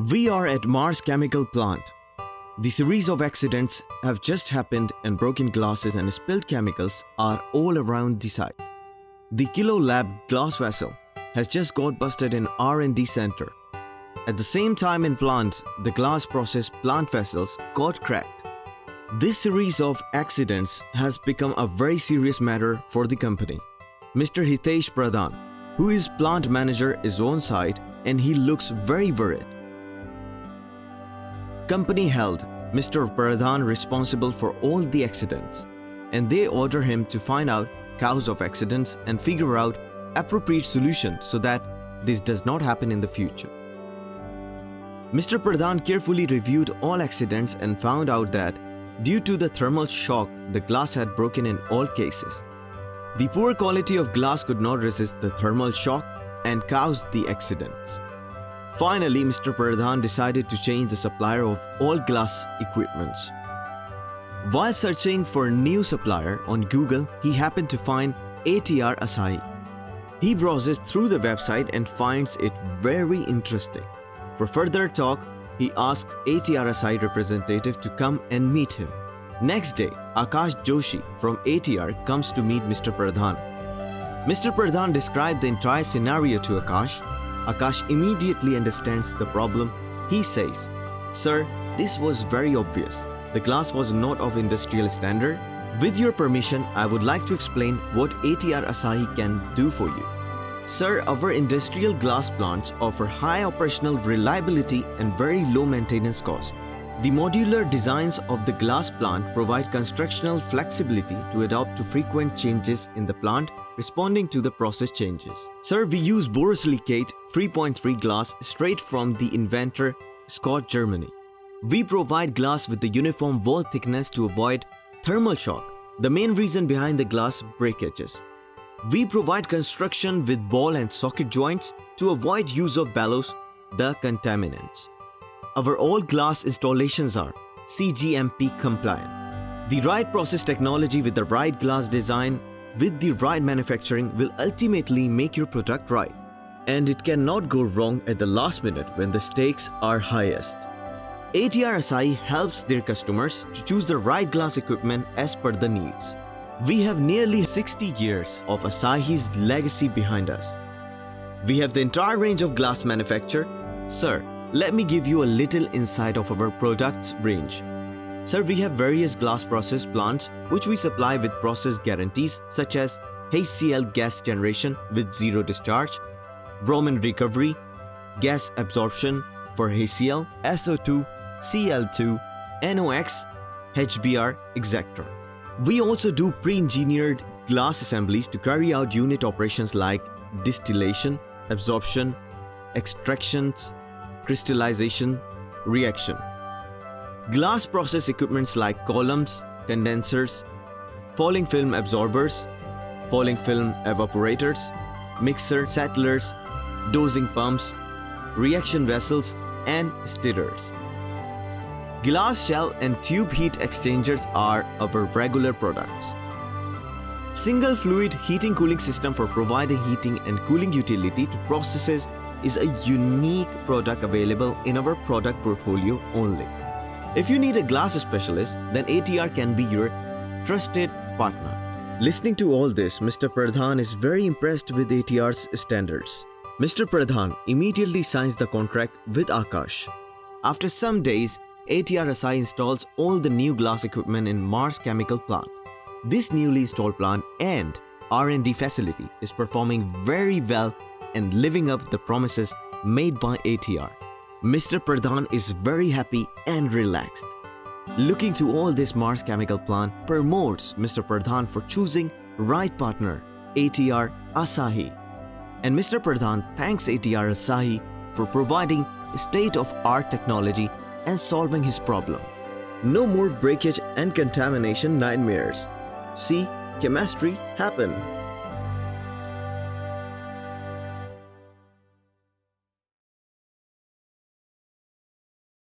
We are at Mars Chemical Plant. The series of accidents have just happened and broken glasses and spilled chemicals are all around the site. The Kilo Lab glass vessel has just got busted in R&D center. At the same time in plant, the glass process plant vessels got cracked. This series of accidents has become a very serious matter for the company. Mr. Hitesh Pradhan, who is plant manager, is on site and he looks very worried. Company held Mr. Pradhan responsible for all the accidents, and they order him to find out cause of accidents and figure out appropriate solution so that this does not happen in the future. Mr. Pradhan carefully reviewed all accidents and found out that due to the thermal shock, the glass had broken in all cases. The poor quality of glass could not resist the thermal shock and caused the accidents. Finally, Mr. Pradhan decided to change the supplier of all glass equipments. While searching for a new supplier on Google, he happened to find ATR ASAHI. He browses through the website and finds it very interesting. For further talk, he asked ATR ASAHI representative to come and meet him. Next day, Akash Joshi from ATR comes to meet Mr. Pradhan. Mr. Pradhan described the entire scenario to Akash. Akash immediately understands the problem. He says, "Sir, this was very obvious. The glass was not of industrial standard. With your permission, I would like to explain what ATR ASAHI can do for you. Sir, our industrial glass plants offer high operational reliability and very low maintenance cost. The modular designs of the glass plant provide constructional flexibility to adapt to frequent changes in the plant, responding to the process changes. Sir, we use borosilicate 3.3 glass straight from the inventor, Scott, Germany. We provide glass with the uniform wall thickness to avoid thermal shock, the main reason behind the glass breakages. We provide construction with ball and socket joints to avoid use of bellows, the contaminants. Our all glass installations are CGMP compliant. The right process technology with the right glass design with the right manufacturing will ultimately make your product right. And it cannot go wrong at the last minute when the stakes are highest. ATR ASAHI helps their customers to choose the right glass equipment as per the needs. We have nearly 60 years of Asahi's legacy behind us. We have the entire range of glass manufacture. Sir, let me give you a little insight of our products range. Sir, we have various glass process plants which we supply with process guarantees such as HCl gas generation with zero discharge, bromine recovery, gas absorption for HCl, SO2, Cl2, NOx, HBr, etc. We also do pre-engineered glass assemblies to carry out unit operations like distillation, absorption, extractions, crystallization, reaction. Glass process equipments like columns, condensers, falling film absorbers, falling film evaporators, mixer settlers, dosing pumps, reaction vessels, and stirrers. Glass shell and tube heat exchangers are our regular products. Single fluid heating cooling system for providing heating and cooling utility to processes is a unique product available in our product portfolio only. If you need a glass specialist, then ATR can be your trusted partner. Listening to all this, Mr. Pradhan is very impressed with ATR's standards. Mr. Pradhan immediately signs the contract with Akash. After some days, ATR ASAHI installs all the new glass equipment in Mars Chemical Plant. This newly installed plant and R&D facility is performing very well and living up the promises made by ATR. Mr. Pradhan is very happy and relaxed. Looking to all this Mars Chemical Plant promotes Mr. Pradhan for choosing right partner, ATR ASAHI. And Mr. Pradhan thanks ATR ASAHI for providing state-of-art technology and solving his problem. No more breakage and contamination nightmares. See, chemistry happen.